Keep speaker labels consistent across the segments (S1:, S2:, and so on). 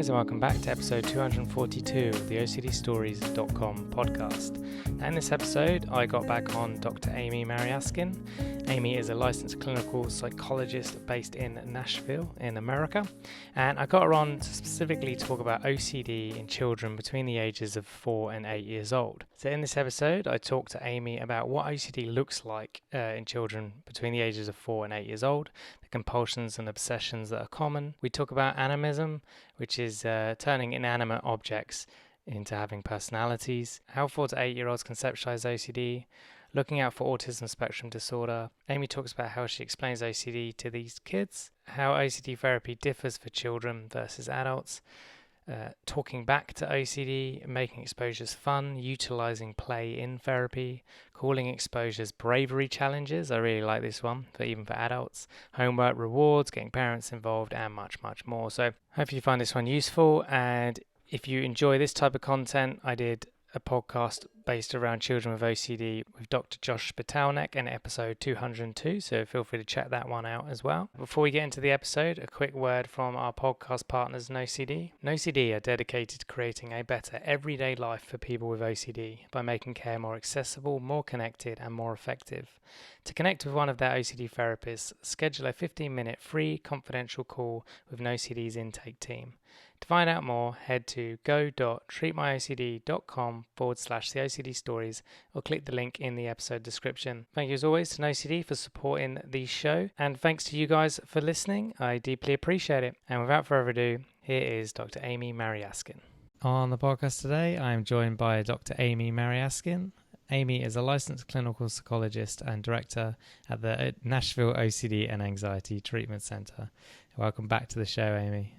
S1: guys, and welcome back to episode 242 of the OCDstories.com podcast. Now in this episode, I got back on Dr. Amy Mariaskin. Amy is a licensed clinical psychologist based in Nashville in America, and I got her on to specifically talk about OCD in children between the ages of 4 and 8 years old. So in this episode, I talked to Amy about what OCD looks like in children between the ages of 4 and 8 years old, the compulsions and obsessions that are common. We talk about animism, which is turning inanimate objects into having personalities, how 4 to 8 year olds conceptualise OCD, looking out for autism spectrum disorder. Amy talks about how she explains OCD to these kids, how OCD therapy differs for children versus adults, talking back to OCD, making exposures fun, utilising play in therapy, calling exposures bravery challenges. I really like this one, even for adults, homework rewards, getting parents involved, and much, much more. So hopefully you find this one useful, and if you enjoy this type of content, I did a podcast based around children with OCD with Dr. Josh Spitalnek in episode 202, so feel free to check that one out as well. Before we get into the episode, a quick word from our podcast partners, NoCD. NoCD are dedicated to creating a better everyday life for people with OCD by making care more accessible, more connected, and more effective. To connect with one of their OCD therapists, schedule a 15-minute free confidential call with NoCD's intake team. To find out more, head to go.treatmyocd.com/the OCD stories or click the link in the episode description. Thank you as always to NoCD for supporting the show, and thanks to you guys for listening. I deeply appreciate it. And without further ado, here is Dr. Amy Mariaskin. On the podcast today, I am joined by Dr. Amy Mariaskin. Amy is a licensed clinical psychologist and director at the Nashville OCD and Anxiety Treatment Center. Welcome back to the show, Amy.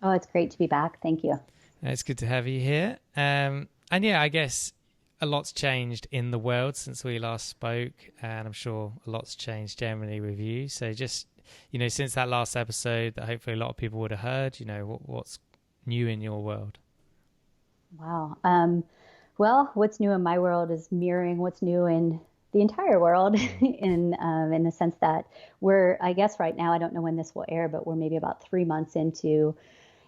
S2: Oh, it's great to be back. Thank you.
S1: It's good to have you here. And yeah, I guess a lot's changed in the world since we last spoke, and I'm sure a lot's changed generally with you. So just, since that last episode that hopefully a lot of people would have heard, what's new in your world?
S2: Wow. Well, what's new in my world is mirroring what's new in the entire world in the sense that we're, I guess right now, I don't know when this will air, but we're maybe about 3 months into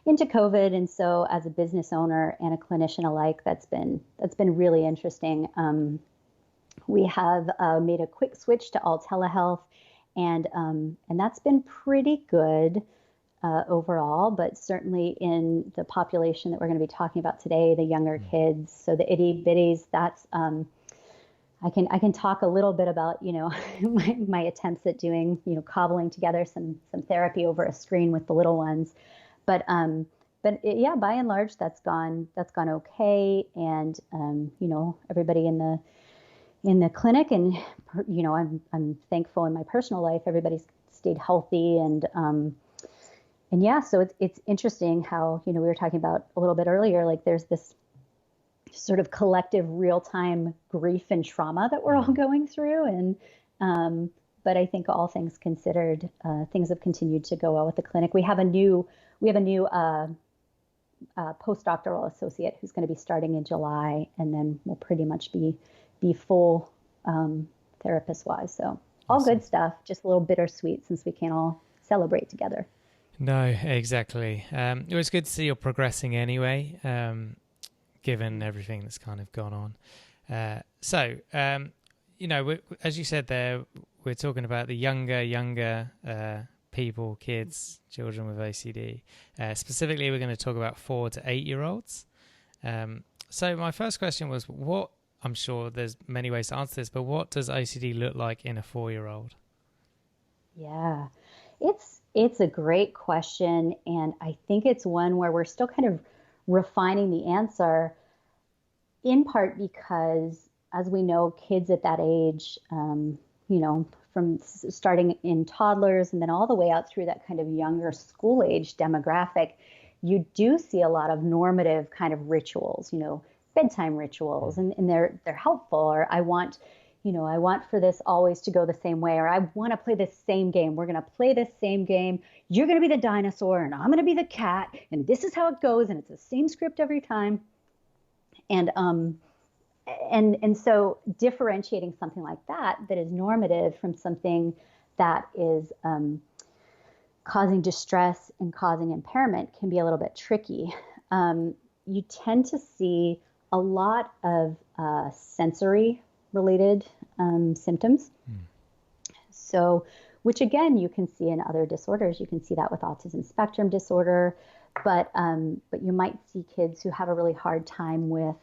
S2: COVID. And so as a business owner and a clinician alike, that's been really interesting. We have made a quick switch to all telehealth, and that's been pretty good overall, but certainly in the population that we're going to be talking about today, the younger kids, so the itty bitties, that's I can talk a little bit about my attempts at doing cobbling together some therapy over a screen with the little ones, but yeah, by and large that's gone okay, and everybody in the clinic, and I'm thankful in my personal life everybody's stayed healthy, and yeah, so it's interesting how we were talking about a little bit earlier, like there's this sort of collective real-time grief and trauma that we're all going through, and but I think all things considered, things have continued to go well with the clinic. We have a new postdoctoral associate who's going to be starting in July, and then we'll pretty much be full therapist-wise. So all
S1: Awesome.
S2: Good stuff, just a little bittersweet since we can't all celebrate together.
S1: No, exactly. It was good to see you're progressing anyway, given everything that's kind of gone on. So, as you said there, we're talking about the younger people, kids, children with OCD. Specifically, we're going to talk about 4 to 8 year olds. So my first question was, I'm sure there's many ways to answer this, but what does OCD look like in a 4-year-old?
S2: Yeah, it's a great question, and I think it's one where we're still kind of refining the answer, in part because, as we know, kids at that age, from starting in toddlers and then all the way out through that kind of younger school age demographic, you do see a lot of normative kind of rituals, bedtime rituals, and they're helpful. Or I want for this always to go the same way, or I want to play this same game. We're going to play this same game. You're going to be the dinosaur and I'm going to be the cat, and this is how it goes, and it's the same script every time. And so differentiating something like that is normative from something that is causing distress and causing impairment can be a little bit tricky. You tend to see a lot of sensory related symptoms. So, which again, you can see in other disorders. You can see that with autism spectrum disorder, but you might see kids who have a really hard time with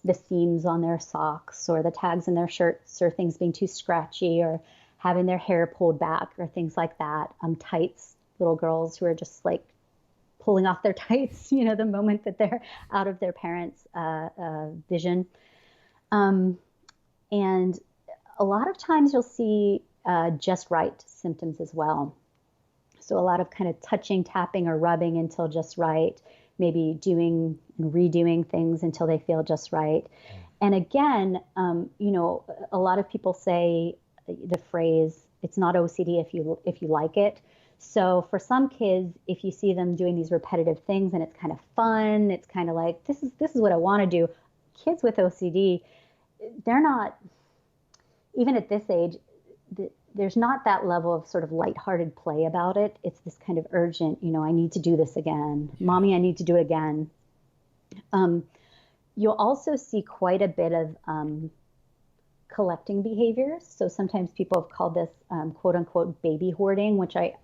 S2: the seams on their socks or the tags in their shirts or things being too scratchy or having their hair pulled back or things like that. Tights, little girls who are just like pulling off their tights, you know, the moment that they're out of their parents' vision. And a lot of times you'll see just right symptoms as well. So a lot of kind of touching, tapping, or rubbing until just right, maybe doing and redoing things until they feel just right. And again, you know, a lot of people say the phrase, it's not OCD if you like it. So for some kids, if you see them doing these repetitive things and it's kind of fun, it's kind of like, this is what I want to do. Kids with OCD, they're not, even at this age, there's not that level of sort of lighthearted play about it. It's this kind of urgent, you know, I need to do this again. Yeah. Mommy, I need to do it again. You'll also see quite a bit of collecting behaviors. So sometimes people have called this quote unquote baby hoarding, which I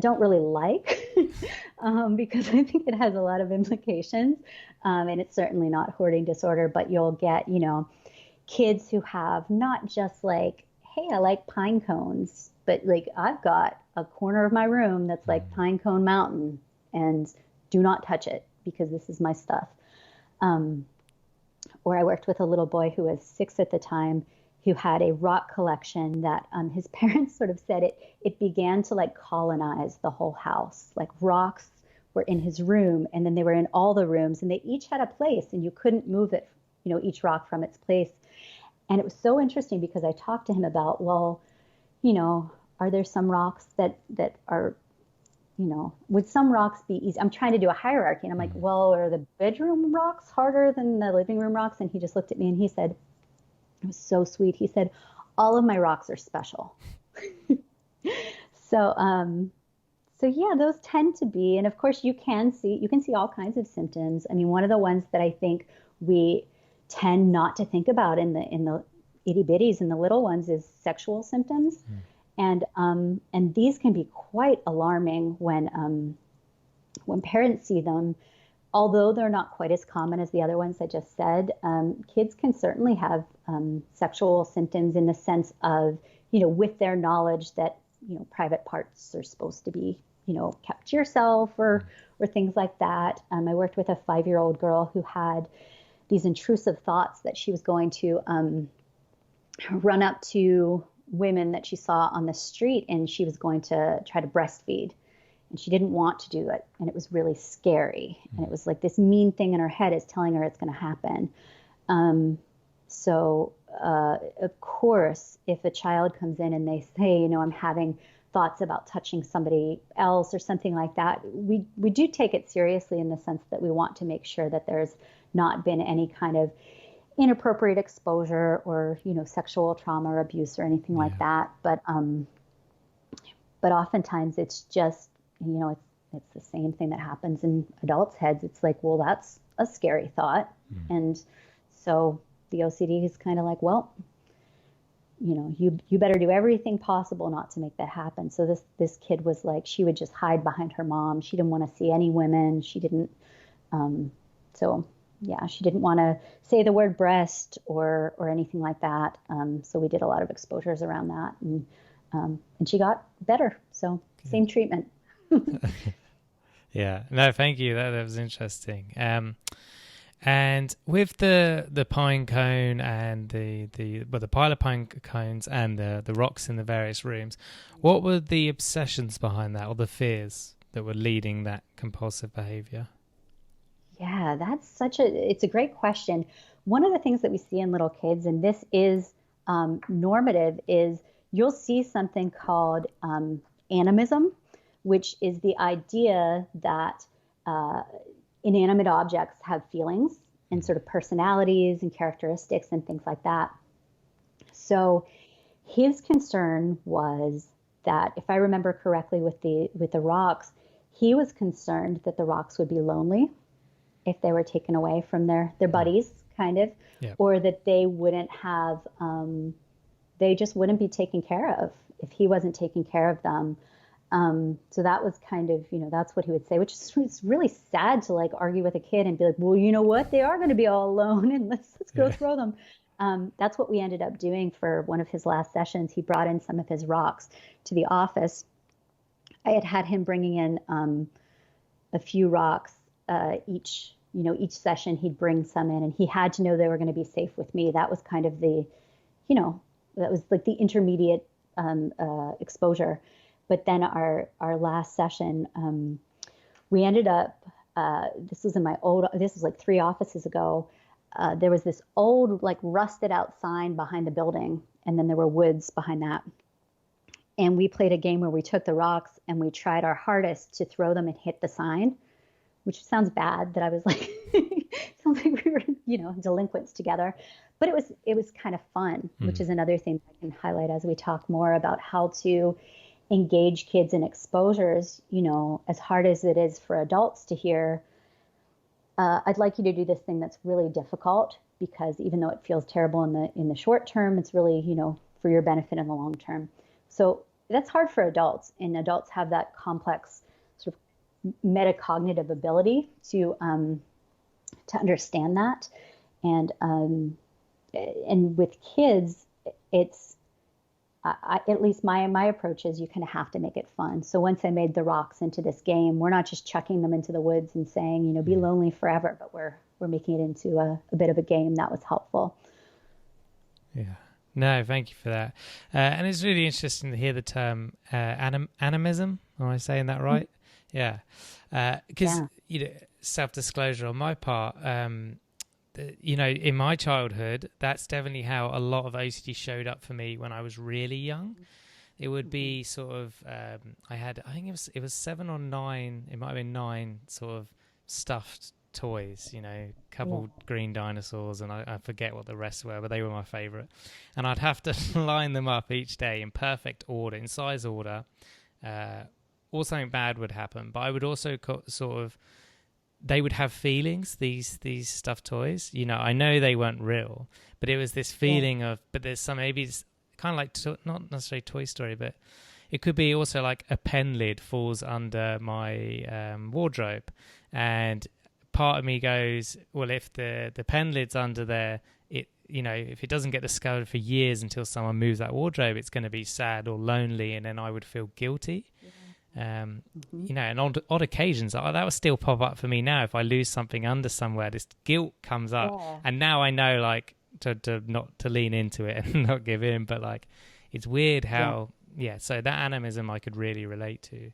S2: don't really like because I think it has a lot of implications. And it's certainly not hoarding disorder, but you'll get, you know, kids who have not just like, hey, I like pine cones, but like I've got a corner of my room that's like Pine Cone Mountain and do not touch it because this is my stuff. Or I worked with a little boy who was 6 at the time who had a rock collection that his parents sort of said it began to like colonize the whole house. Like rocks were in his room and then they were in all the rooms and they each had a place and you couldn't move it, you know, each rock from its place. And it was so interesting because I talked to him about, well, you know, are there some rocks that are, you know, would some rocks be easy? I'm trying to do a hierarchy. And I'm like, well, are the bedroom rocks harder than the living room rocks? And he just looked at me and he said, it was so sweet. He said, all of my rocks are special. So yeah, those tend to be, and of course you can see all kinds of symptoms. I mean, one of the ones that I think we tend not to think about in the itty bitties and the little ones is sexual symptoms. And these can be quite alarming when parents see them. Although they're not quite as common as the other ones I just said, kids can certainly have sexual symptoms in the sense of, you know, with their knowledge that, you know, private parts are supposed to be, you know, kept to yourself or things like that. I worked with a 5-year-old girl who had these intrusive thoughts that she was going to run up to women that she saw on the street and she was going to try to breastfeed. And she didn't want to do it. And it was really scary. And it was like this mean thing in her head is telling her it's going to happen. So of course, if a child comes in and they say, you know, I'm having thoughts about touching somebody else or something like that, we do take it seriously in the sense that we want to make sure that there's not been any kind of inappropriate exposure or, you know, sexual trauma or abuse or anything like that. But oftentimes it's just, you know, it's the same thing that happens in adults' heads. It's like, well, that's a scary thought. And so the OCD is kind of like, well, you know, you better do everything possible not to make that happen. So this kid was like, she would just hide behind her mom. She didn't want to see any women. She didn't, she didn't want to say the word breast or anything like that. So we did a lot of exposures around that, and she got better. So same treatment.
S1: Yeah, no, thank you. That was interesting. And with the pine cone and the pile of pine cones and the rocks in the various rooms, what were the obsessions behind that, or the fears that were leading that compulsive behavior?
S2: Yeah, it's a great question. One of the things that we see in little kids, and this is normative, is you'll see something called animism, which is the idea that inanimate objects have feelings and sort of personalities and characteristics and things like that. So his concern was that, if I remember correctly, with the rocks, he was concerned that the rocks would be lonely if they were taken away from their buddies, kind of, or that they wouldn't have, they just wouldn't be taken care of if he wasn't taking care of them. So that was kind of, that's what he would say, which is really sad to like argue with a kid and be like, well, you know what? They are going to be all alone and let's go throw them. That's what we ended up doing for one of his last sessions. He brought in some of his rocks to the office. I had him bringing in a few rocks each session. He'd bring some in, and he had to know they were going to be safe with me. That was kind of the, that was like the intermediate exposure. But then our last session, we ended up, this was like 3 offices ago. There was this old, like rusted out sign behind the building, and then there were woods behind that. And we played a game where we took the rocks and we tried our hardest to throw them and hit the sign, which sounds bad that I was like, sounds like we were, delinquents together. But it was kind of fun, which is another thing I can highlight as we talk more about how to engage kids in exposures. As hard as it is for adults to hear, I'd like you to do this thing that's really difficult, because even though it feels terrible in the short term, it's really, for your benefit in the long term. So that's hard for adults, and adults have that complex sort of metacognitive ability to understand that. And with kids, it's, at least my approach is, you kind of have to make it fun. So once I made the rocks into this game, we're not just chucking them into the woods and saying, be lonely forever, but we're making it into a bit of a game. That was helpful.
S1: Yeah. No, thank you for that. And it's really interesting to hear the term animism. Am I saying that right? Yeah. Because, self-disclosure on my part, in my childhood, that's definitely how a lot of OCD showed up for me when I was really young. It would be sort of, I think it was 7 or 9, it might have been 9 sort of stuffed toys, couple green dinosaurs, and I forget what the rest were, but they were my favorite. And I'd have to line them up each day in perfect order, in size order, or something bad would happen. But I would also they would have feelings, these stuffed toys. I know they weren't real, but it was this feeling of, but there's some, maybe it's kind of like, not necessarily Toy Story, but it could be also like a pen lid falls under my wardrobe, and part of me goes, well, if the pen lid's under there, if it doesn't get discovered for years until someone moves that wardrobe, it's going to be sad or lonely, and then I would feel guilty. And on odd occasions, that would still pop up for me now. If I lose something under somewhere, this guilt comes up, and now I know, like, to not to lean into it and not give in. But like, it's weird how so that animism I could really relate to.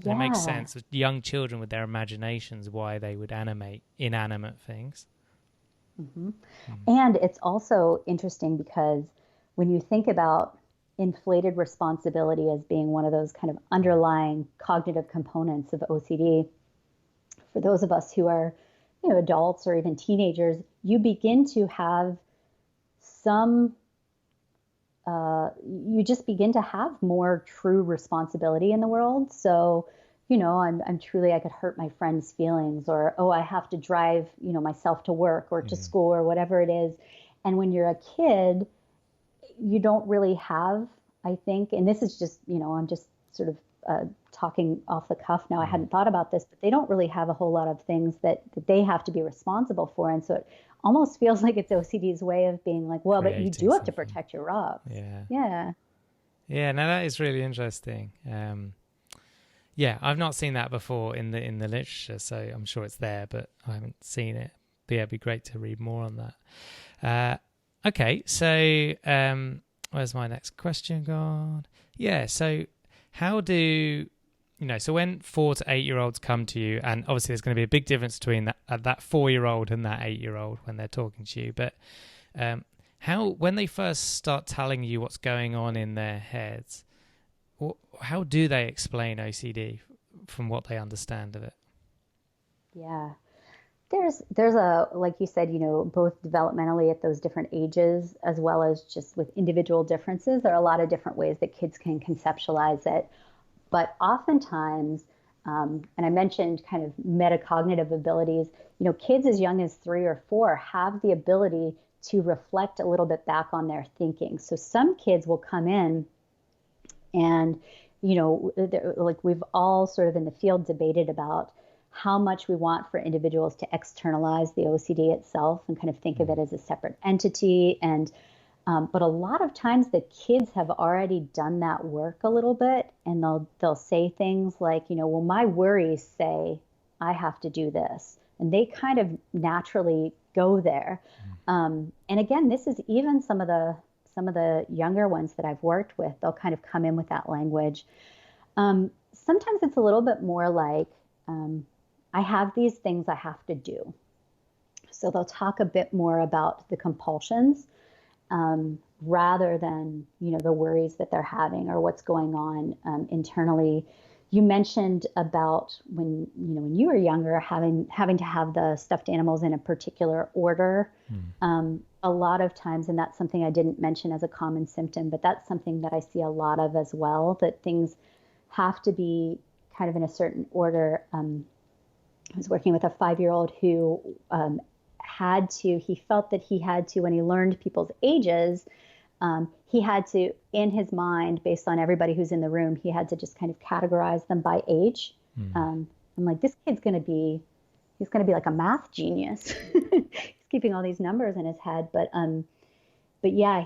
S1: It makes sense with young children with their imaginations, why they would animate inanimate things.
S2: And it's also interesting because when you think about inflated responsibility as being one of those kind of underlying cognitive components of OCD, for those of us who are, adults or even teenagers, you begin to have you just begin to have more true responsibility in the world. So, I'm truly, I could hurt my friend's feelings, or, I have to drive, myself to work or to school or whatever it is. And when you're a kid, you don't really have, I think, and this is just, I'm just sort of talking off the cuff now. I hadn't thought about this, but they don't really have a whole lot of things that they have to be responsible for. And so it almost feels like it's OCD's way of being like, well, but you do have to protect your rocks.
S1: Yeah, no, that is really interesting. I've not seen that before in the literature, so I'm sure it's there, but I haven't seen it. But it'd be great to read more on that. Okay, so where's my next question gone? Yeah, so how do, so when 4 to 8 year olds come to you, and obviously there's going to be a big difference between that 4-year-old and that 8-year-old when they're talking to you, but when they first start telling you what's going on in their heads, how do they explain OCD from what they understand of it?
S2: Yeah. There's a, like you said, both developmentally at those different ages, as well as just with individual differences. There are a lot of different ways that kids can conceptualize it. But oftentimes, and I mentioned kind of metacognitive abilities, kids as young as 3 or 4 have the ability to reflect a little bit back on their thinking. So some kids will come in and, like we've all sort of in the field debated about how much we want for individuals to externalize the OCD itself and kind of think of it as a separate entity. And but a lot of times the kids have already done that work a little bit, and they'll say things like, well, my worries say I have to do this, and they kind of naturally go there. And again, this is even some of the younger ones that I've worked with. They'll kind of come in with that language. Sometimes it's a little bit more like, I have these things I have to do. So they'll talk a bit more about the compulsions, rather than, the worries that they're having or what's going on internally. You mentioned about when you were younger, having to have the stuffed animals in a particular order. A lot of times, and that's something I didn't mention as a common symptom, but that's something that I see a lot of as well, that things have to be kind of in a certain order. I was working with a 5-year-old who he felt that he had to, when he learned people's ages, he had to, in his mind, based on everybody who's in the room, he had to just kind of categorize them by age. I'm like, this kid's he's going to be like a math genius. He's keeping all these numbers in his head. But yeah,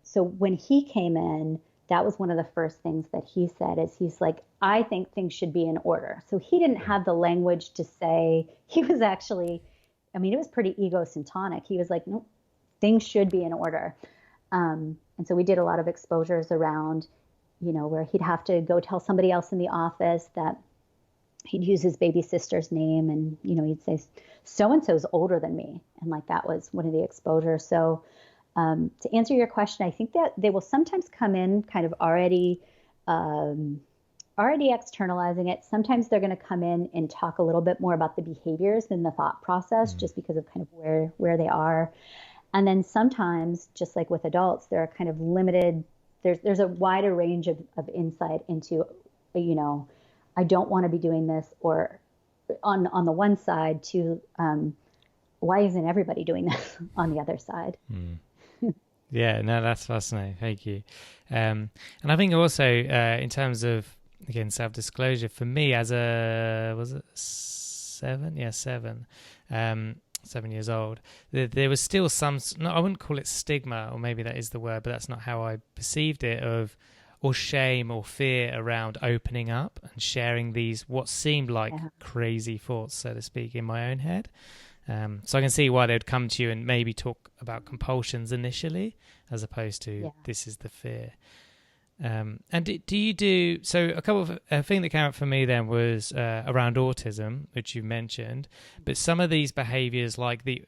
S2: so when he came in, that was one of the first things that he said is he's like, I think things should be in order. So he didn't have the language to say, he was actually, it was pretty egocentric. He was like, nope, things should be in order. And so we did a lot of exposures around, where he'd have to go tell somebody else in the office that he'd use his baby sister's name, and, he'd say, so-and-so's older than me. And like, that was one of the exposures. So to answer your question, I think that they will sometimes come in kind of already externalizing it. Sometimes they're going to come in and talk a little bit more about the behaviors than the thought process, just because of kind of where they are. And then sometimes, just like with adults, they're kind of limited. There's a wider range of insight into, I don't want to be doing this, or on the one side to, why isn't everybody doing this on the other side?
S1: Yeah, no, that's fascinating. Thank you. And I think also in terms of, again, self-disclosure, for me as was it 7? Yeah, 7. 7 years old, there was still some, no, I wouldn't call it stigma, or maybe that is the word, but that's not how I perceived it, or shame or fear around opening up and sharing these, what seemed like crazy thoughts, so to speak, in my own head. So I can see why they'd come to you and maybe talk about compulsions initially, as opposed to this is the fear. And do you do, so a couple of, a thing that came up for me then was around autism, which you mentioned, but some of these behaviors like the,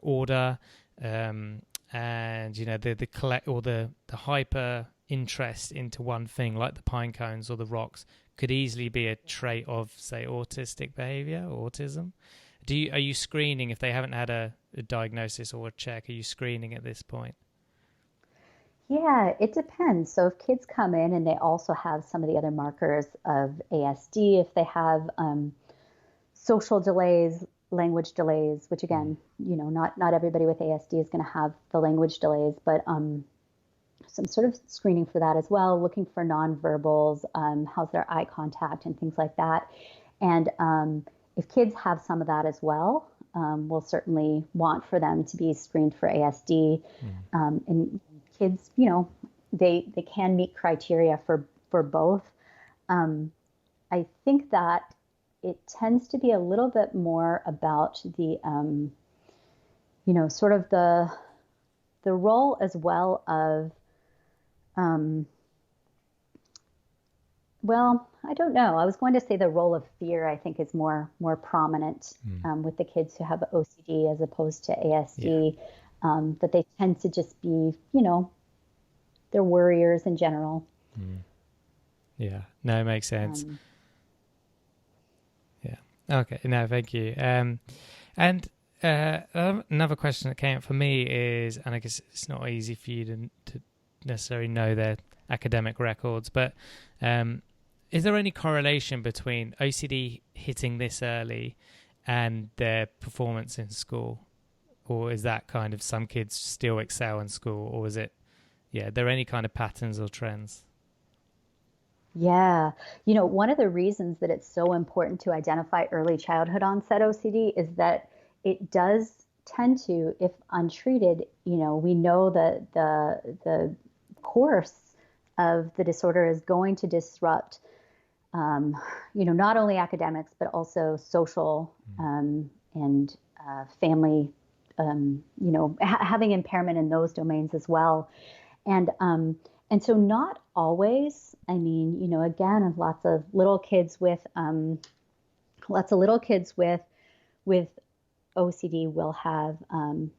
S1: order, and, the collect, or the hyper interest into one thing, like the pine cones or the rocks, could easily be a trait of, say, autistic behavior or autism. Are you screening if they haven't had a diagnosis or a check? Are you screening at this point?
S2: Yeah, it depends. So if kids come in and they also have some of the other markers of ASD, if they have social delays, language delays, which again, not everybody with ASD is going to have the language delays, but some sort of screening for that as well, looking for nonverbals, how's their eye contact and things like that. And if kids have some of that as well, we'll certainly want for them to be screened for ASD. And kids, they can meet criteria for both. I think that it tends to be a little bit more about the, sort of the role as well of, well, I don't know. I was going to say the role of fear, I think, is more prominent with the kids who have OCD as opposed to ASD. That they tend to just be, they're worriers in general.
S1: Yeah, no, it makes sense. Okay, no, thank you. And another question that came up for me is, and I guess it's not easy for you to necessarily know their academic records, but is there any correlation between OCD hitting this early and their performance in school? Or is that kind of some kids still excel in school? Or is it, are there any kind of patterns or trends?
S2: Yeah. One of the reasons that it's so important to identify early childhood onset OCD is that it does tend to, if untreated, we know that the course of the disorder is going to disrupt, not only academics, but also social and family, having impairment in those domains as well. And so not always, I mean, again, lots of little kids with with OCD will have,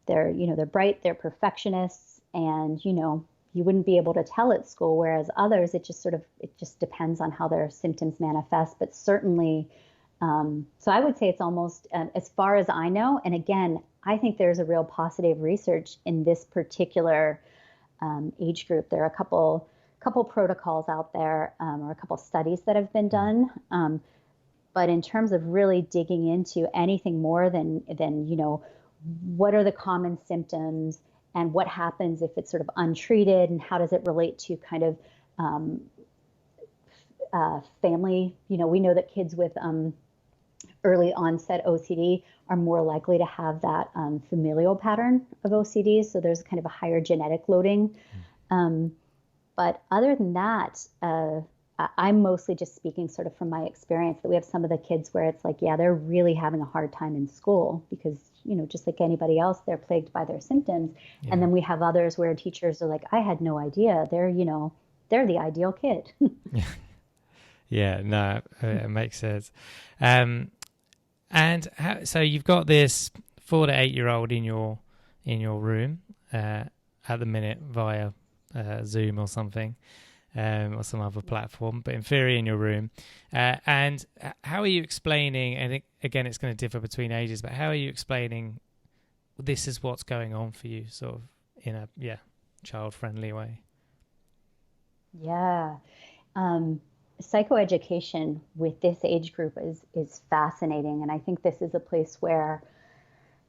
S2: they're bright, they're perfectionists, and, you wouldn't be able to tell at school, whereas others, it just depends on how their symptoms manifest. But certainly, so I would say it's almost, as far as I know, and again, I think there's a real positive research in this particular age group. There are a couple protocols out there, or a couple studies that have been done. But in terms of really digging into anything more than what are the common symptoms and what happens if it's sort of untreated, and how does it relate to kind of family? We know that kids with early onset OCD are more likely to have that familial pattern of OCD. So there's kind of a higher genetic loading. But other than that, I'm mostly just speaking sort of from my experience, that we have some of the kids where it's like, they're really having a hard time in school because, just like anybody else, they're plagued by their symptoms. Yeah. And then we have others where teachers are like, I had no idea. They're the ideal kid.
S1: Yeah, no, it makes sense. So you've got this 4 to 8 year old in your room at the minute via Zoom or something, or some other platform, but in theory in your room. And how are you explaining, I think, again, it's going to differ between ages, but how are you explaining this is what's going on for you, sort of in a, child-friendly way?
S2: Yeah. Psychoeducation with this age group is fascinating. And I think this is a place where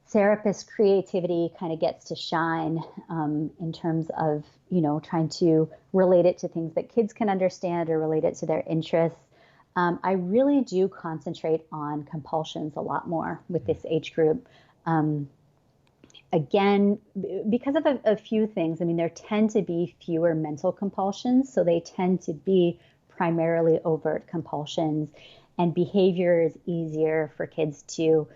S2: therapist creativity kind of gets to shine, in terms of, trying to relate it to things that kids can understand or relate it to their interests. I really do concentrate on compulsions a lot more with this age group. Again, because of a few things. I mean, there tend to be fewer mental compulsions, so they tend to be primarily overt compulsions, and behavior is easier for kids to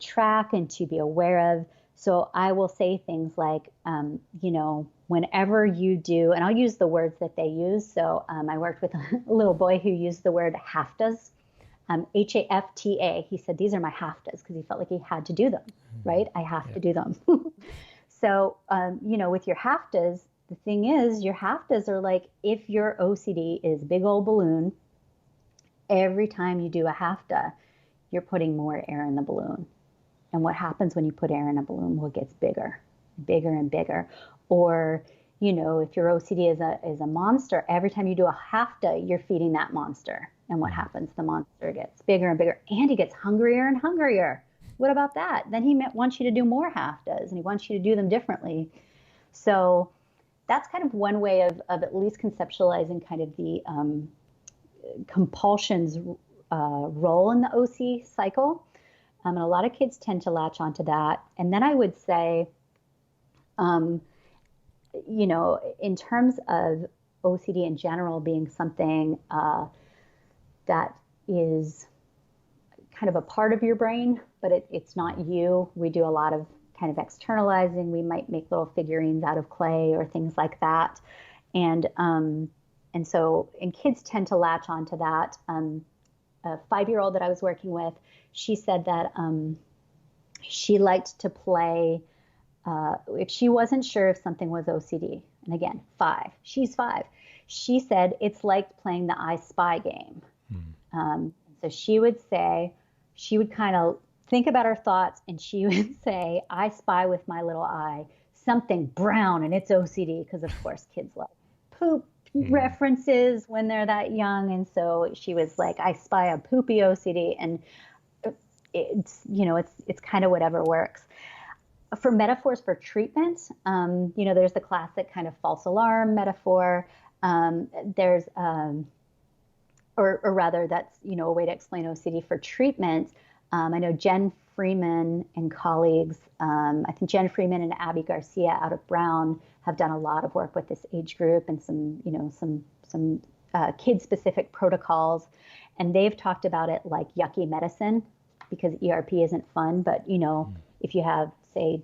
S2: track and to be aware of. So I will say things like, whenever you do, and I'll use the words that they use. So I worked with a little boy who used the word HAFTAs, HAFTA. He said, these are my HAFTAs, because he felt like he had to do them, right? I have to do them. So, with your HAFTAs, the thing is, your HAFTAs are like, if your OCD is big old balloon, every time you do a HAFTA, you're putting more air in the balloon. And what happens when you put air in a balloon? Well, it gets bigger, bigger and bigger. Or, if your OCD is a monster, every time you do a HAFTA, you're feeding that monster. And what happens? The monster gets bigger and bigger, and he gets hungrier and hungrier. What about that? Then he wants you to do more HAFTAs, and he wants you to do them differently. So that's kind of one way of at least conceptualizing kind of the compulsions role in the OC cycle. And a lot of kids tend to latch onto that. And then I would say, in terms of OCD in general being something that is kind of a part of your brain, but it's not you. We do a lot of kind of externalizing. We might make little figurines out of clay or things like that. And kids tend to latch onto that. A 5-year-old that I was working with, she said that she liked to play, if she wasn't sure if something was OCD, and again, 5, she's 5, she said it's like playing the I Spy game. So she would say, she would kind of think about her thoughts, and she would say, I spy with my little eye something brown, and it's OCD, because of course kids like poop references when they're that young. And so she was like, I spy a poopy OCD, and it's kind of whatever works. For metaphors for treatment, there's the classic kind of false alarm metaphor. There's or rather, that's a way to explain OCD for treatment. I know Jen Freeman and colleagues, I think Jen Freeman and Abby Garcia out of Brown have done a lot of work with this age group and some kid-specific protocols, and they've talked about it like yucky medicine, because ERP isn't fun, but if you have, say,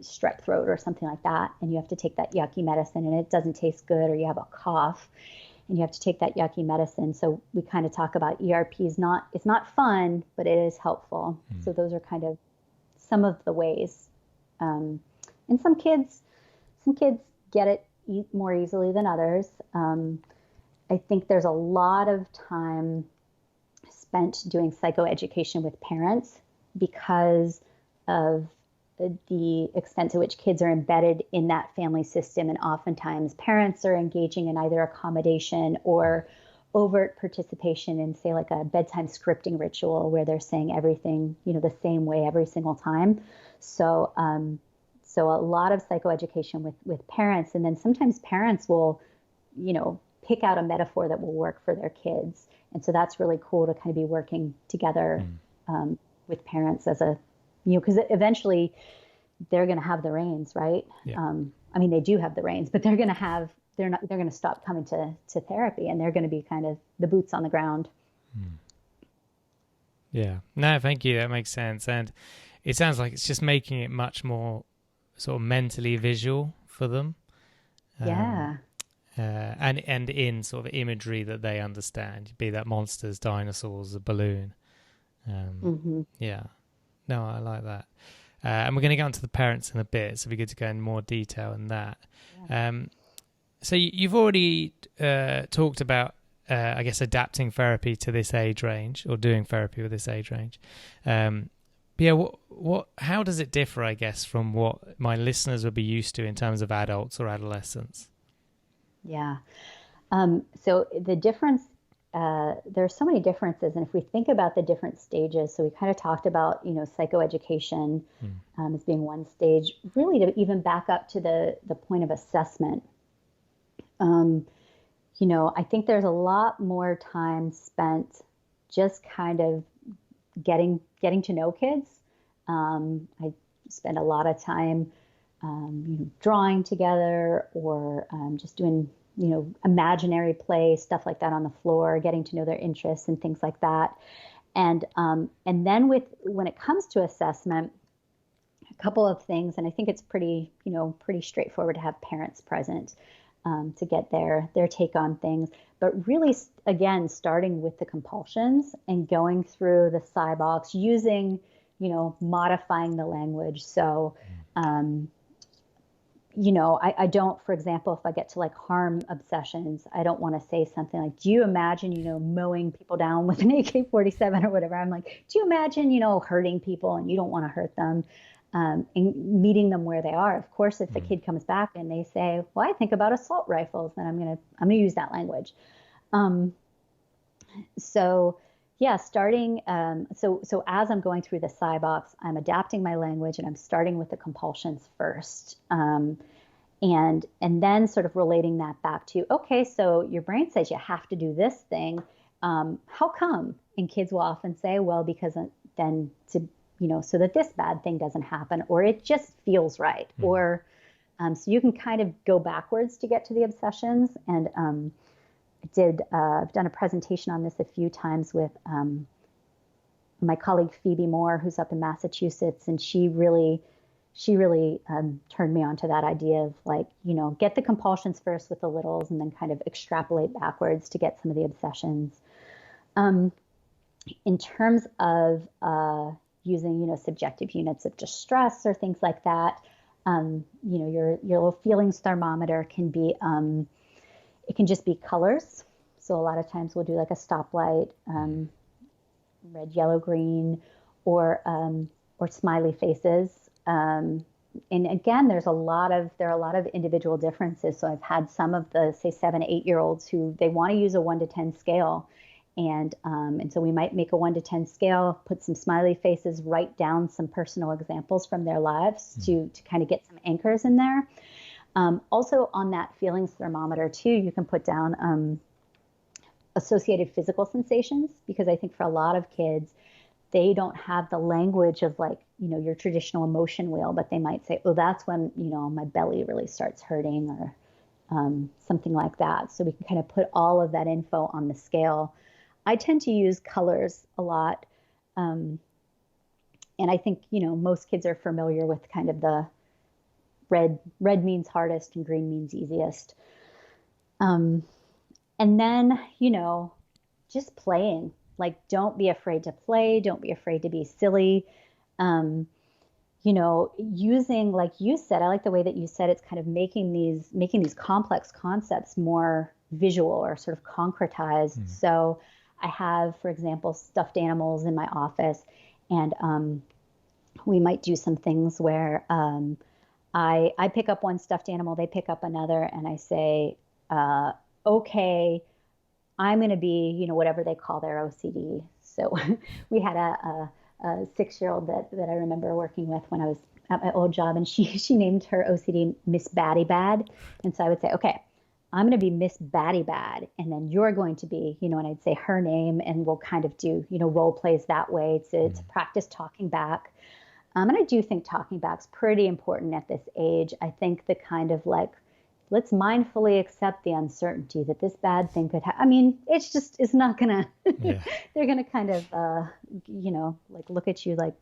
S2: strep throat or something like that, and you have to take that yucky medicine and it doesn't taste good, or you have a cough and you have to take that yucky medicine. So we kind of talk about ERP it's not fun, but it is helpful. So those are kind of some of the ways. And some kids get it more easily than others. I think there's a lot of time spent doing psychoeducation with parents because of the extent to which kids are embedded in that family system. And oftentimes parents are engaging in either accommodation or overt participation in, say, like a bedtime scripting ritual where they're saying everything, the same way every single time. So a lot of psychoeducation with parents. And then sometimes parents will, pick out a metaphor that will work for their kids. And so that's really cool to kind of be working together with parents as a, because eventually they're going to have the reins, right? Yeah. They do have the reins, but they're going to stop coming to therapy, and they're going to be kind of the boots on the ground.
S1: Yeah. No, thank you. That makes sense. And it sounds like it's just making it much more sort of mentally visual for them.
S2: Yeah.
S1: And in sort of imagery that they understand, be that monsters, dinosaurs, a balloon. Yeah. No, I like that. And we're going to get onto the parents in a bit, so it'd be good to go in more detail in that. Yeah. So you've already talked about, I guess, adapting therapy to this age range, or doing therapy with this age range. But yeah, how does it differ, I guess, from what my listeners would be used to in terms of adults or adolescents?
S2: Yeah. So the difference, there's so many differences. And if we think about the different stages, so we kind of talked about, psychoeducation as being one stage, really to even back up to the point of assessment. I think there's a lot more time spent just kind of getting to know kids. I spend a lot of time, drawing together, or just doing, imaginary play, stuff like that on the floor, getting to know their interests and things like that. And then when it comes to assessment, a couple of things, and I think it's pretty straightforward to have parents present to get their take on things. But really, again, starting with the compulsions and going through the PSI box, using, modifying the language. So, I don't, for example, if I get to like harm obsessions, I don't want to say something like, do you imagine, mowing people down with an AK-47 or whatever? I'm like, do you imagine, hurting people and you don't want to hurt them, and meeting them where they are? Of course, if the kid comes back and they say, well, I think about assault rifles, then I'm going to use that language. So yeah, starting, so as I'm going through the PSI box, I'm adapting my language, and I'm starting with the compulsions first. And then sort of relating that back to, okay, so your brain says you have to do this thing. How come? And kids will often say, well, because then so that this bad thing doesn't happen, or it just feels right. Or, so you can kind of go backwards to get to the obsessions. And, I've done a presentation on this a few times with my colleague Phoebe Moore, who's up in Massachusetts, and she really turned me on to that idea of like, get the compulsions first with the littles, and then kind of extrapolate backwards to get some of the obsessions. In terms of using, subjective units of distress or things like that, your little feelings thermometer can be, it can just be colors. So a lot of times we'll do like a stoplight, red, yellow, green, or smiley faces. And again, there are a lot of individual differences. So I've had some of the, say, 7, 8-year-olds who they want to use a 1 to 10 scale. And so we might make a 1 to 10 scale, put some smiley faces, write down some personal examples from their lives to kind of get some anchors in there. Also on that feelings thermometer too, you can put down associated physical sensations, because I think for a lot of kids, they don't have the language of like, your traditional emotion wheel, but they might say, oh, that's when, my belly really starts hurting, or something like that. So we can kind of put all of that info on the scale. I tend to use colors a lot. And I think, most kids are familiar with kind of the red means hardest and green means easiest. And then, just playing. Like, don't be afraid to play. Don't be afraid to be silly. Using, like you said, I like the way that you said it's kind of making these complex concepts more visual or sort of concretized. So I have, for example, stuffed animals in my office, and we might do some things where I pick up one stuffed animal, they pick up another, and I say, okay, I'm going to be, whatever they call their OCD. So we had a 6-year-old that I remember working with when I was at my old job, and she named her OCD Miss Batty Bad. And so I would say, okay, I'm going to be Miss Batty Bad, and then you're going to be, and I'd say her name, and we'll kind of do, role plays that way to practice talking back. And I do think talking back's pretty important at this age. I think the kind of like, let's mindfully accept the uncertainty that this bad thing could happen. I mean, it's not gonna, they're gonna kind of, like look at you like,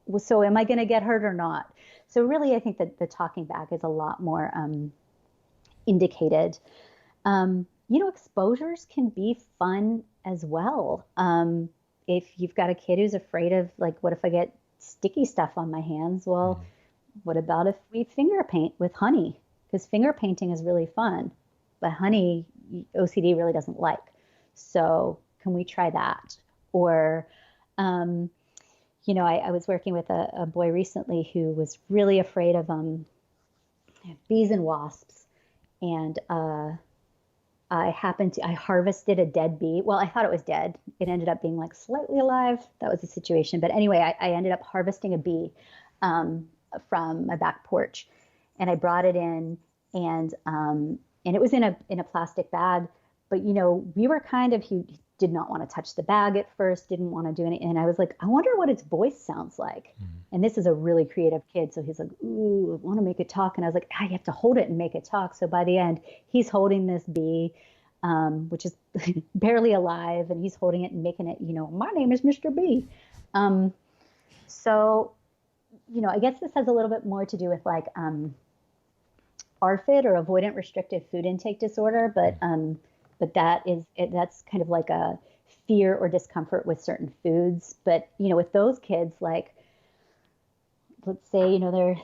S2: well, so am I gonna get hurt or not? So really, I think that the talking back is a lot more indicated. Exposures can be fun as well. If you've got a kid who's afraid of like, what if I get sticky stuff on my hands? Well, what about if we finger paint with honey? Because finger painting is really fun, but honey, OCD really doesn't like. So can we try that? Or, I was working with a boy recently who was really afraid of bees and wasps. And I harvested a dead bee. Well, I thought it was dead. It ended up being like slightly alive. That was the situation. But anyway, I ended up harvesting a bee from my back porch. And I brought it in, and it was in a plastic bag. But we were he did not want to touch the bag at first, didn't want to do anything. And I was like, I wonder what its voice sounds like. And this is a really creative kid, so he's like, ooh, I want to make it talk. And I was like, you have to hold it and make it talk. So by the end, he's holding this bee, which is barely alive, and he's holding it and making it, my name is Mr. B. So I guess this has a little bit more to do with like ARFID, or avoidant restrictive food intake disorder, but that's kind of like a fear or discomfort with certain foods. But with those kids, like let's say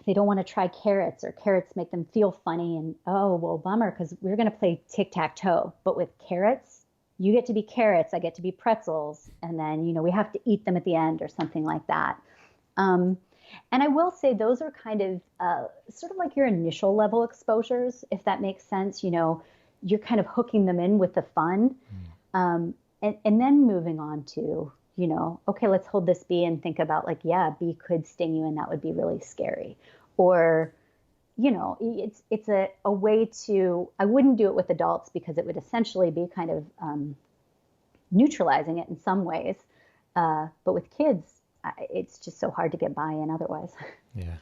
S2: they don't want to try carrots, or carrots make them feel funny, and oh well, bummer, because we're going to play tic-tac-toe. But with carrots, you get to be carrots, I get to be pretzels, and then we have to eat them at the end or something like that. And I will say those are kind of sort of like your initial level exposures, if that makes sense. You're kind of hooking them in with the fun, and then moving on to, okay, let's hold this bee and think about like, yeah, a bee could sting you and that would be really scary. Or, it's a way to, I wouldn't do it with adults because it would essentially be kind of neutralizing it in some ways. But with kids, it's just so hard to get buy-in otherwise.
S1: Yeah.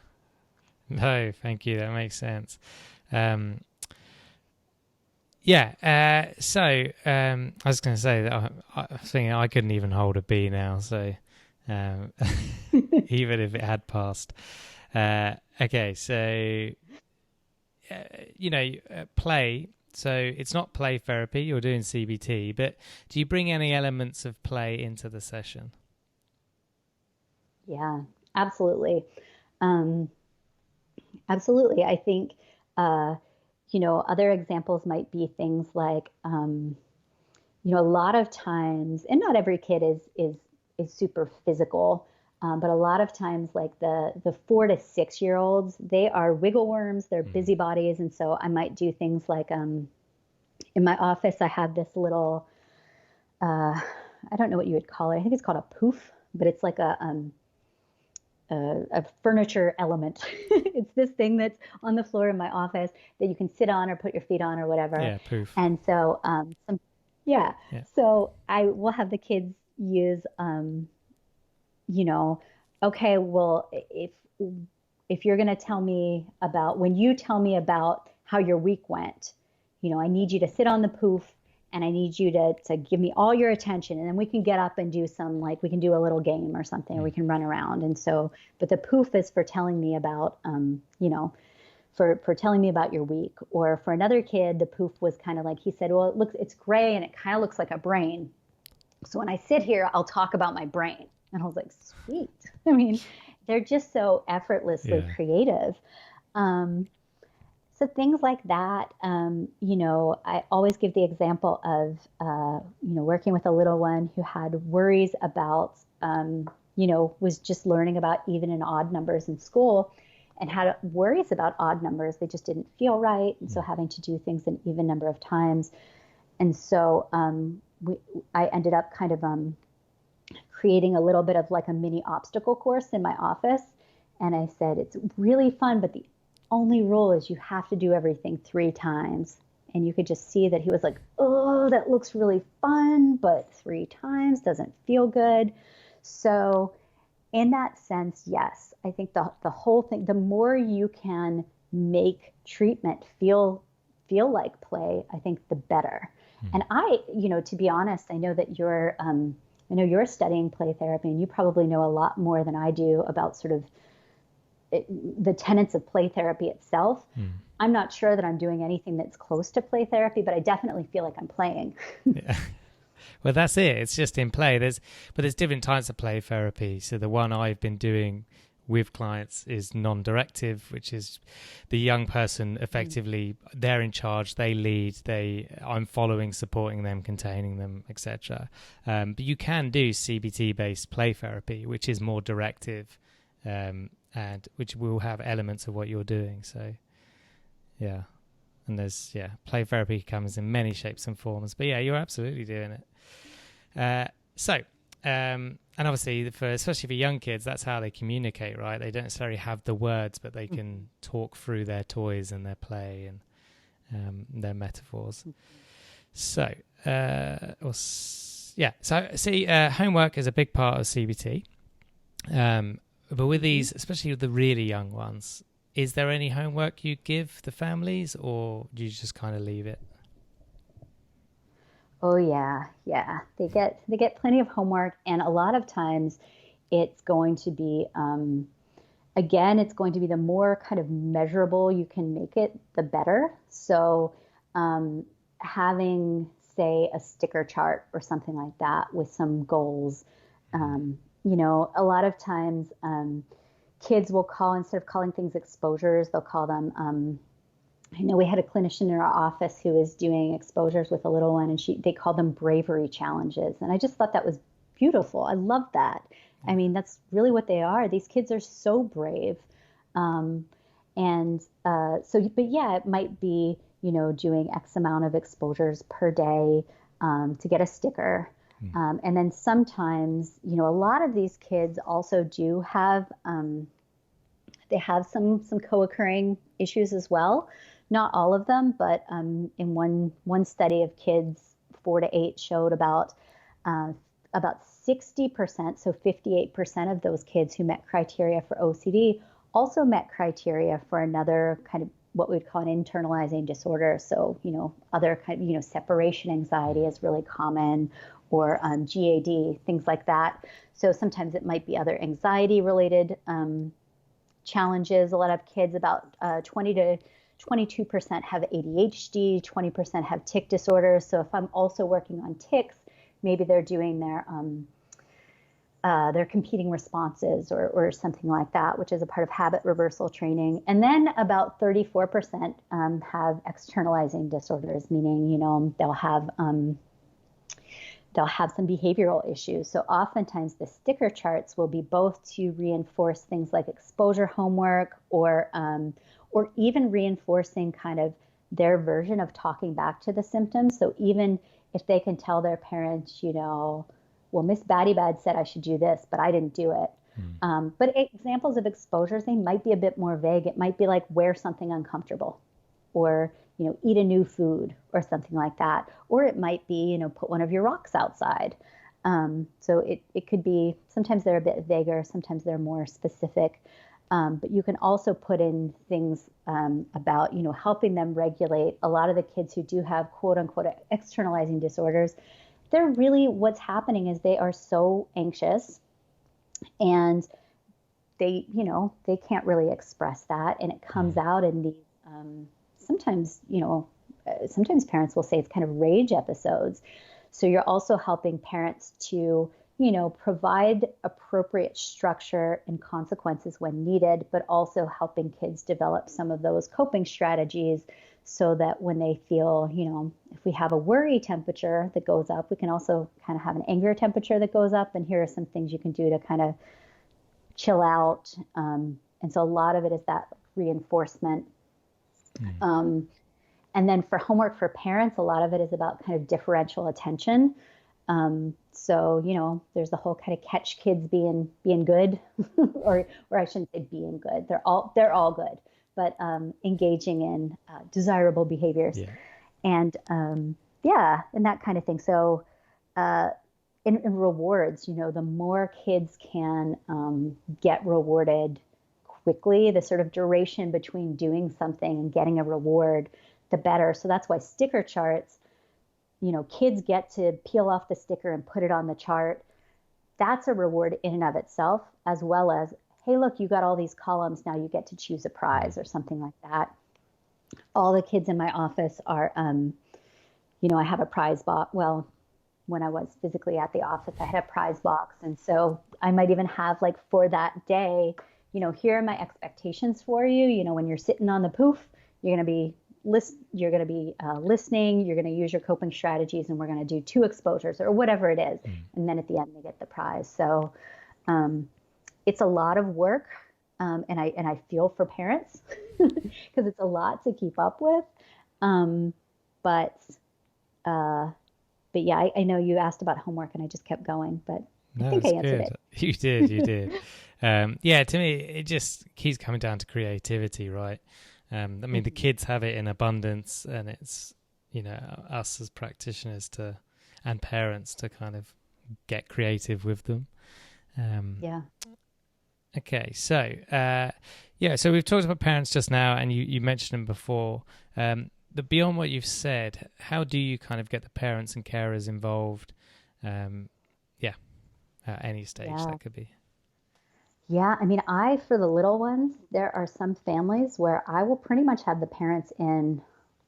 S1: No, thank you. That makes sense. So I was going to say that I was thinking I couldn't even hold a bee now. So even if it had passed. Okay. So, play. So it's not play therapy. You're doing CBT, but do you bring any elements of play into the session?
S2: Yeah, absolutely. Absolutely. I think, other examples might be things like, a lot of times, and not every kid is is super physical. But a lot of times, like the 4 to 6 year olds, they are wiggle worms, they're busybodies. And so I might do things like in my office, I have this little, I don't know what you would call it. I think it's called a poof, but it's like a furniture element. It's this thing that's on the floor in my office that you can sit on or put your feet on or whatever.
S1: Yeah, poof.
S2: And so, yeah.
S1: Yeah.
S2: So I will have the kids use, you know, okay, well, if you're going to tell me about, when you tell me about how your week went, I need you to sit on the poof and I need you to give me all your attention. And then we can get up and do we can do a little game or something, or we can run around. And so, but the poof is for telling me about, for telling me about your week. Or for another kid, the poof was kind of like, he said, well, it's gray and it kind of looks like a brain. So when I sit here, I'll talk about my brain. And I was like, sweet. I mean, they're just so effortlessly creative. So things like that, I always give the example of, working with a little one who had worries about, was just learning about even and odd numbers in school and had worries about odd numbers. They just didn't feel right. And so having to do things an even number of times. And so I ended up kind of creating a little bit of like a mini obstacle course in my office. And I said, it's really fun, but the only rule is you have to do everything 3 times. And you could just see that he was like, oh, that looks really fun, but 3 times doesn't feel good. So in that sense, yes, I think the whole thing, the more you can make treatment feel like play, I think the better. And I, to be honest, I know that you're studying play therapy, and you probably know a lot more than I do about sort of the tenets of play therapy itself. I'm not sure that I'm doing anything that's close to play therapy, but I definitely feel like I'm playing.
S1: Yeah. Well, that's it. It's just in play. There's different types of play therapy. So the one I've been doing with clients is non-directive, which is the young person effectively, they're in charge, they lead, I'm following, supporting them, containing them, etc. But you can do CBT-based play therapy, which is more directive, and which will have elements of what you're doing. So, yeah. And there's, play therapy comes in many shapes and forms. But yeah, you're absolutely doing it. And obviously, especially for young kids, that's how they communicate, right? They don't necessarily have the words, but they can talk through their toys and their play and their metaphors. So, homework is a big part of CBT. But with these, especially with the really young ones, is there any homework you give the families, or do you just kind of leave it?
S2: Oh yeah. They get plenty of homework, and a lot of times it's going to be it's going to be the more kind of measurable you can make it, the better. So having, say, a sticker chart or something like that with some goals. A lot of times kids will call, instead of calling things exposures, they'll call them I know we had a clinician in our office who was doing exposures with a little one, and they called them bravery challenges. And I just thought that was beautiful. I love that. I mean, that's really what they are. These kids are so brave. But it might be, doing X amount of exposures per day to get a sticker. And then sometimes, a lot of these kids also do have, they have some co-occurring issues as well. Not all of them, but in one study of kids 4 to 8 showed about 60%, so 58% of those kids who met criteria for OCD also met criteria for another kind of what we would call an internalizing disorder. So, other kind of, separation anxiety is really common, or GAD, things like that. So sometimes it might be other anxiety-related challenges. A lot of kids, about 20 to 22% have ADHD, 20% have tic disorders. So if I'm also working on tics, maybe they're doing their competing responses or something like that, which is a part of habit reversal training. And then about 34% have externalizing disorders, meaning, they'll have they'll have some behavioral issues. So oftentimes the sticker charts will be both to reinforce things like exposure homework, or even reinforcing kind of their version of talking back to the symptoms. So even if they can tell their parents, well, Miss Batty Bad said I should do this, but I didn't do it. But examples of exposures, they might be a bit more vague. It might be like wear something uncomfortable, or eat a new food or something like that. Or it might be, put one of your rocks outside. So it could be, sometimes they're a bit vaguer, sometimes they're more specific. But you can also put in things about, helping them regulate. A lot of the kids who do have quote unquote externalizing disorders, they're really, what's happening is they are so anxious, and they can't really express that. And it comes out in these, sometimes parents will say it's kind of rage episodes. So you're also helping parents to, provide appropriate structure and consequences when needed, but also helping kids develop some of those coping strategies so that when they feel, if we have a worry temperature that goes up, we can also kind of have an anger temperature that goes up. And here are some things you can do to kind of chill out. And so a lot of it is that reinforcement. And then for homework for parents, a lot of it is about kind of differential attention. So, there's the whole kind of catch kids being good, or I shouldn't say being good. They're all good, but engaging in desirable behaviors, and and that kind of thing. So in rewards, the more kids can get rewarded quickly, the sort of duration between doing something and getting a reward, the better. So that's why sticker charts, kids get to peel off the sticker and put it on the chart. That's a reward in and of itself, as well as, hey, look, you got all these columns. Now you get to choose a prize or something like that. All the kids in my office are, I have a prize box. Well, when I was physically at the office, I had a prize box. And so I might even have, like, for that day, here are my expectations for you. When you're sitting on the poof, you're going to be listening, you're going to use your coping strategies, and we're going to do 2 exposures or whatever it is. And then at the end, they get the prize. So it's a lot of work. And I feel for parents because it's a lot to keep up with. But yeah, I know you asked about homework and I just kept going, but I think I answered it.
S1: You did. To me, it just keeps coming down to creativity, right? The kids have it in abundance, and it's, us as practitioners and parents to kind of get creative with them. Okay, so so we've talked about parents just now, and you mentioned them before. But beyond what you've said, how do you kind of get the parents and carers involved? At any stage that could be.
S2: Yeah, for the little ones, there are some families where I will pretty much have the parents in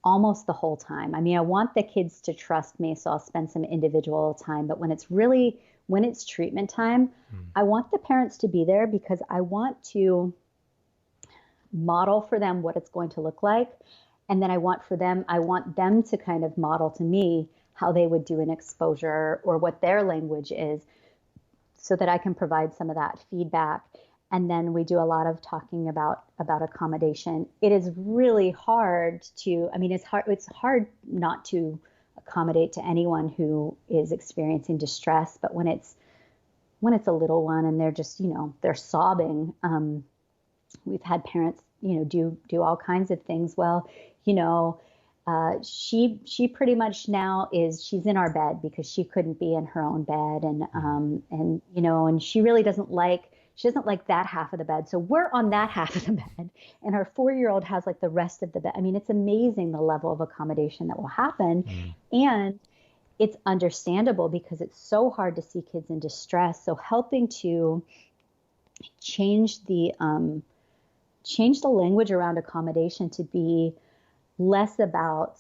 S2: almost the whole time. I want the kids to trust me, so I'll spend some individual time. But when it's treatment time, I want the parents to be there because I want to model for them what it's going to look like. And then I want them to kind of model to me how they would do an exposure or what their language is, so that I can provide some of that feedback. And then we do a lot of talking about accommodation. It is really hard to, it's hard not to accommodate to anyone who is experiencing distress, but when it's a little one and they're just, they're sobbing, we've had parents, do all kinds of things. Well, she pretty much now she's in our bed because she couldn't be in her own bed. And she really doesn't like that half of the bed. So we're on that half of the bed, and our 4-year-old has like the rest of the bed. It's amazing the level of accommodation that will happen. And it's understandable because it's so hard to see kids in distress. So helping to change the language around accommodation to be less about,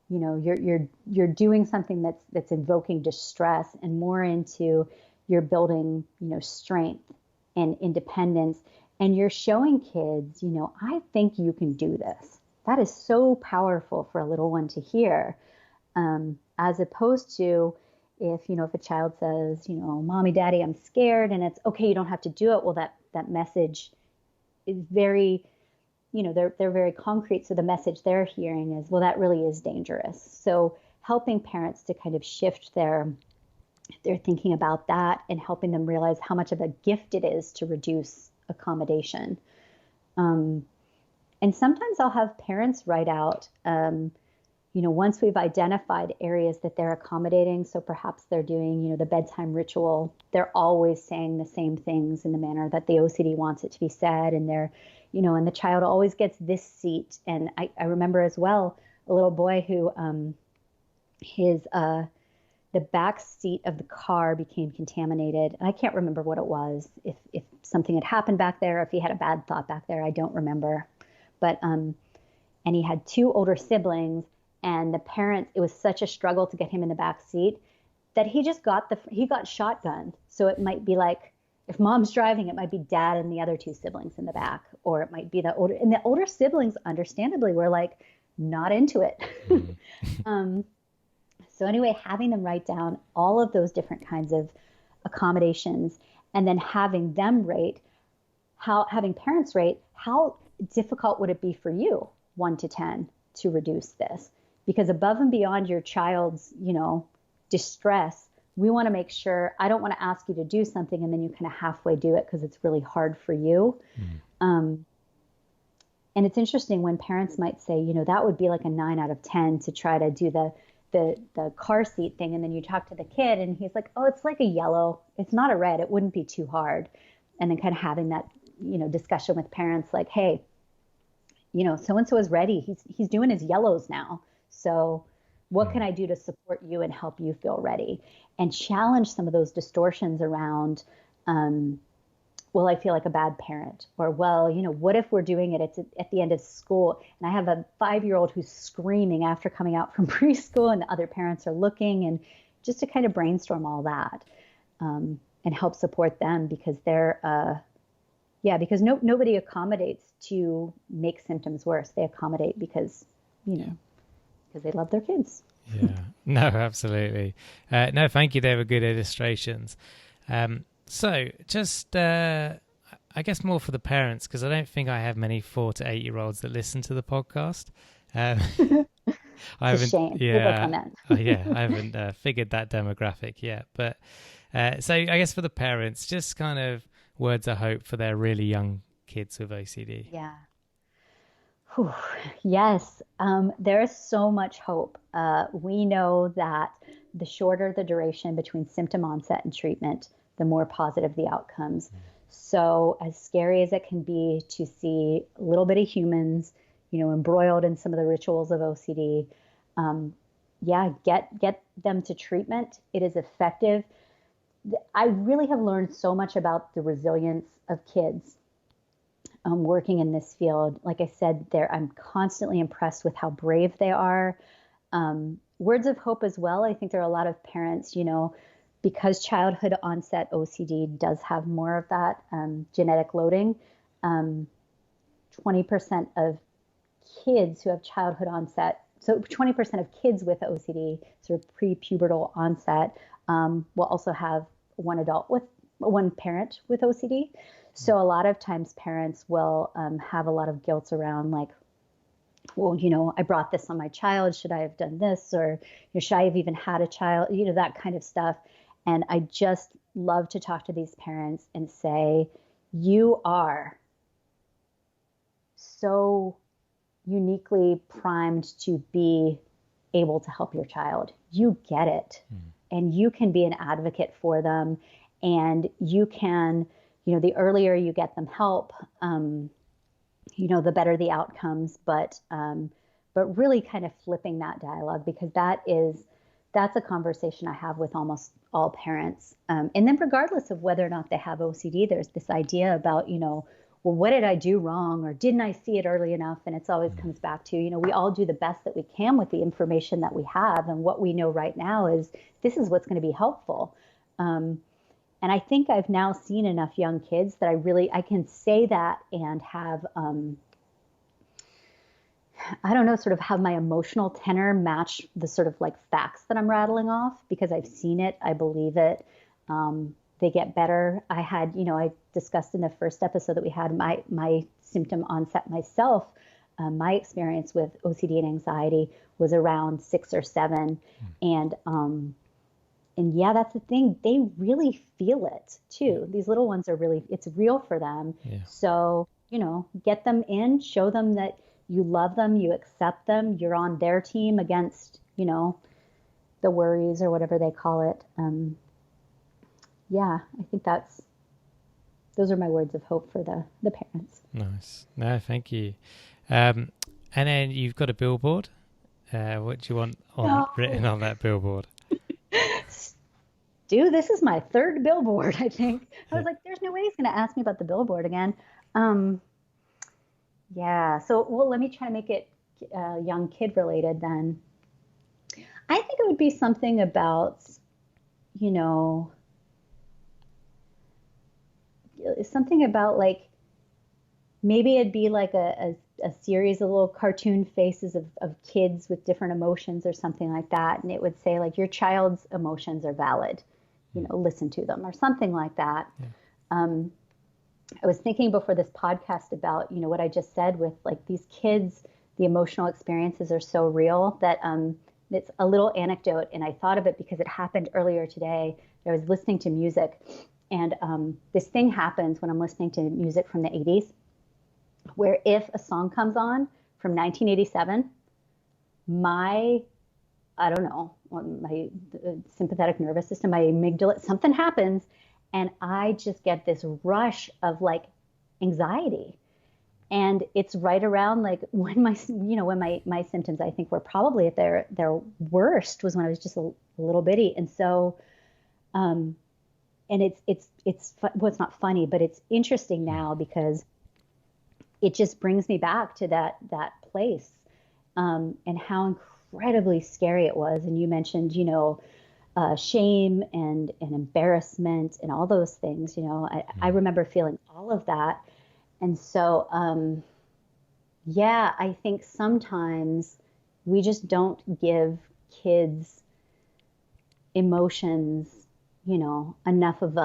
S2: you're doing something that's invoking distress, and more into you're building, strength and independence, and you're showing kids, I think you can do this. That is so powerful for a little one to hear, as opposed to, if a child says, mommy, daddy, I'm scared, and it's okay, you don't have to do it. Well, that message is very, they're very concrete. So the message they're hearing is, well, that really is dangerous. So helping parents to kind of shift their thinking about that and helping them realize how much of a gift it is to reduce accommodation. And sometimes I'll have parents write out, once we've identified areas that they're accommodating, so perhaps they're doing, the bedtime ritual, they're always saying the same things in the manner that the OCD wants it to be said. And they're, and the child always gets this seat. And I remember as well, a little boy who, the back seat of the car became contaminated. And I can't remember what it was, if something had happened back there, if he had a bad thought back there, I don't remember. But, and he had two older siblings, and the parents, it was such a struggle to get him in the back seat that he just got shotgunned. So it might be like, if mom's driving, it might be dad and the other two siblings in the back, or it might be the older siblings, understandably, were like not into it. So anyway, having them write down all of those different kinds of accommodations, and then having parents rate how difficult would it be for you, 1 to 10, to reduce this? Because above and beyond your child's, distress, we want to make sure, I don't want to ask you to do something and then you kind of halfway do it because it's really hard for you. And it's interesting when parents might say, that would be like a 9 out of 10 to try to do the car seat thing. And then you talk to the kid and he's like, oh, it's like a yellow. It's not a red. It wouldn't be too hard. And then kind of having that, discussion with parents like, hey, so-and-so is ready. He's doing his yellows now. So what can I do to support you and help you feel ready? And challenge some of those distortions around, well, I feel like a bad parent, or, well, what if we're doing it at the end of school? And I have a 5-year-old who's screaming after coming out from preschool and the other parents are looking, and just to kind of brainstorm all that, and help support them, because they're, because nobody accommodates to make symptoms worse. They accommodate because they love their kids.
S1: Yeah, no, absolutely. No, thank you. They were good illustrations. So just, I guess more for the parents, because I don't think I have many 4 to 8 year olds that listen to the podcast. I haven't,
S2: shame.
S1: Yeah, I haven't figured that demographic yet. But so I guess for the parents, just kind of words of hope for their really young kids with OCD.
S2: Yeah. Whew. Yes, there is so much hope. We know that the shorter the duration between symptom onset and treatment, the more positive the outcomes. So as scary as it can be to see little bitty humans, embroiled in some of the rituals of OCD, get them to treatment. It is effective. I really have learned so much about the resilience of kids working in this field. Like I said, I'm constantly impressed with how brave they are. Words of hope as well. I think there are a lot of parents, because childhood onset OCD does have more of that genetic loading. 20% of kids who have childhood onset, so 20% of kids with OCD, sort of pre-pubertal onset, will also have one parent with OCD. So a lot of times parents will have a lot of guilt around like, well, I brought this on my child. Should I have done this? Or should I have even had a child? That kind of stuff. And I just love to talk to these parents and say, you are so uniquely primed to be able to help your child. You get it. And you can be an advocate for them. And you can, the earlier you get them help, the better the outcomes, but really kind of flipping that dialogue, because that's a conversation I have with almost all parents. And then regardless of whether or not they have OCD, there's this idea about, well, what did I do wrong? Or didn't I see it early enough? And it's always comes back to, we all do the best that we can with the information that we have. And what we know right now is this is what's going to be helpful. And I think I've now seen enough young kids that I can say that and have I don't know, sort of have my emotional tenor match the sort of like facts that I'm rattling off because I've seen it, I believe it. They get better. I had, I discussed in the first episode that we had my symptom onset myself. My experience with OCD and anxiety was around 6 or 7, and yeah, that's the thing. They really feel it too. These little ones are really, it's real for them.
S1: Yeah.
S2: So, get them in, show them that you love them, you accept them, you're on their team against, the worries or whatever they call it. Yeah, I think those are my words of hope for the parents.
S1: Nice. No, thank you. And then you've got a billboard. What do you want written on that billboard?
S2: Dude, this is my 3rd billboard, I think. I was like, there's no way he's going to ask me about the billboard again. Yeah. So, let me try to make it young kid related then. I think it would be something about, something about like, maybe it'd be like a series of little cartoon faces of kids with different emotions or something like that. And it would say like, your child's emotions are valid, listen to them or something like that. Yeah. I was thinking before this podcast about, what I just said with like these kids, the emotional experiences are so real that it's a little anecdote. And I thought of it because it happened earlier today. I was listening to music, and this thing happens when I'm listening to music from the 80s, where if a song comes on from 1987, my sympathetic nervous system, my amygdala, something happens, and I just get this rush of like anxiety. And it's right around like when my symptoms, I think, were probably at their worst was when I was just a little bitty. And so, and it's not funny, but it's interesting now because it just brings me back to that place, and how incredibly scary it was. And you mentioned, shame and embarrassment and all those things. I remember feeling all of that. And so, yeah, I think sometimes we just don't give kids emotions, enough of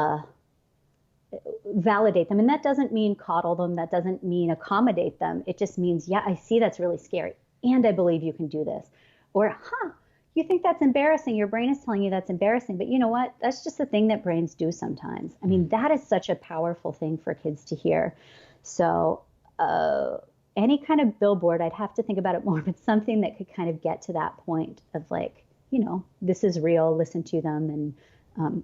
S2: validate them. And that doesn't mean coddle them. That doesn't mean accommodate them. It just means, yeah, I see that's really scary. And I believe you can do this. Or, you think that's embarrassing. Your brain is telling you that's embarrassing. But you know what? That's just a thing that brains do sometimes. I mean, that is such a powerful thing for kids to hear. So any kind of billboard, I'd have to think about it more, but something that could kind of get to that point of like, this is real, listen to them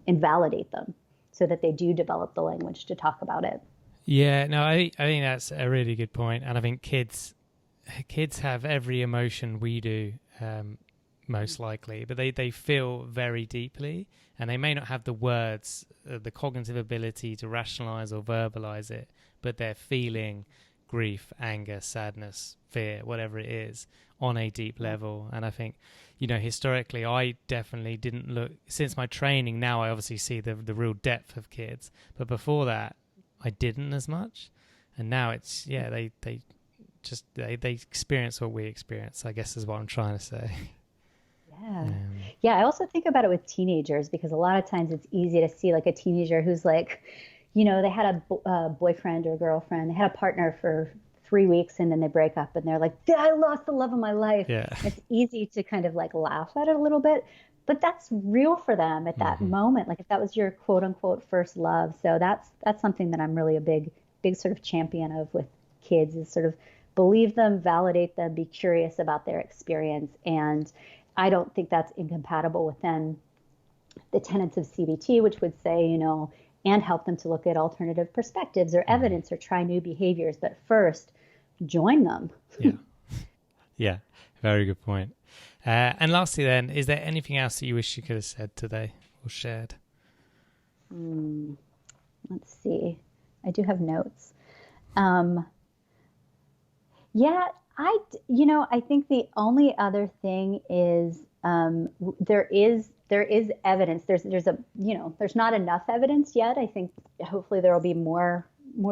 S2: and validate them so that they do develop the language to talk about it.
S1: Yeah, no, I think that's a really good point. And I think kids have every emotion we do, most likely, but they feel very deeply, and they may not have the words, the cognitive ability to rationalize or verbalize it, but they're feeling grief, anger, sadness, fear, whatever it is, on a deep level. And I think, historically, I definitely didn't look, since my training now, I obviously see the real depth of kids, but before that, I didn't as much. And now it's, they experience what we experience, I guess is what I'm trying to say.
S2: Yeah. Yeah. I also think about it with teenagers because a lot of times it's easy to see like a teenager who's like, they had a boyfriend or girlfriend, they had a partner for 3 weeks and then they break up and they're like, I lost the love of my life.
S1: Yeah.
S2: It's easy to kind of like laugh at it a little bit, but that's real for them at that moment. Like if that was your quote unquote first love. So that's something that I'm really a big sort of champion of with kids is sort of believe them, validate them, be curious about their experience. And I don't think that's incompatible with then the tenets of CBT, which would say, and help them to look at alternative perspectives or evidence or try new behaviors. But first, join them.
S1: Yeah, very good point. And lastly then, is there anything else that you wish you could have said today or shared?
S2: Let's see. I do have notes. I think the only other thing is there is evidence. There's not enough evidence yet. I think hopefully there will be more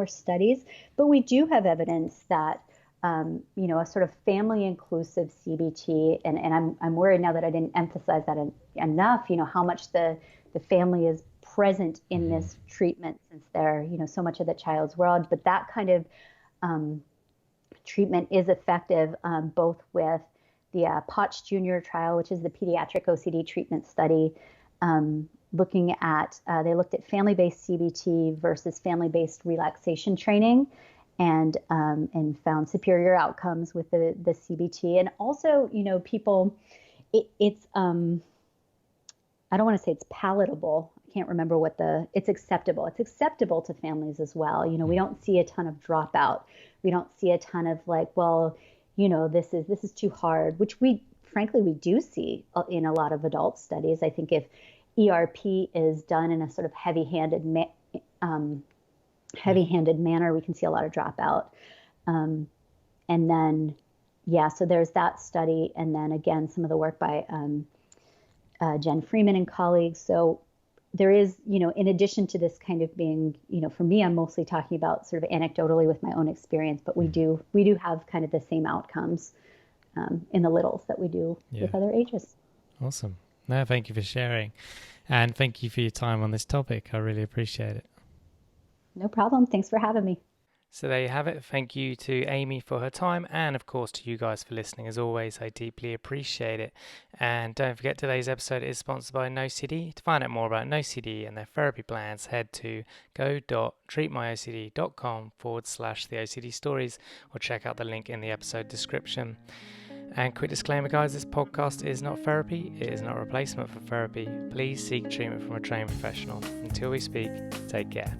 S2: studies, but we do have evidence that a sort of family inclusive CBT. And I'm worried now that I didn't emphasize that enough, how much the family is present in this treatment, since they're, so much of the child's world. But that kind of treatment is effective, both with the Potts Jr. trial, which is the pediatric OCD treatment study, looking at, they looked at family-based CBT versus family-based relaxation training, and found superior outcomes with the CBT. And also, people, it's I don't want to say it's palatable. I can't remember it's acceptable. It's acceptable to families as well. We don't see a ton of dropout. We don't see a ton of like, well, this is too hard, which we do see in a lot of adult studies. I think if ERP is done in a sort of heavy-handed manner, we can see a lot of dropout. And then, so there's that study. And then again, some of the work by Jen Freeman and colleagues. So there is, in addition to this kind of being, for me, I'm mostly talking about sort of anecdotally with my own experience, but we do have kind of the same outcomes in the littles that we do with other ages.
S1: Awesome. No, thank you for sharing. And thank you for your time on this topic. I really appreciate it.
S2: No problem. Thanks for having me.
S1: So there you have it. Thank you to Amy for her time, and of course to you guys for listening. As always, I deeply appreciate it. And don't forget, today's episode is sponsored by NoCD. To find out more about NoCD and their therapy plans, head to go.treatmyocd.com/the OCD stories, or check out the link in the episode description. And quick disclaimer, guys, this podcast is not therapy. It is not a replacement for therapy. Please seek treatment from a trained professional. Until we speak, take care.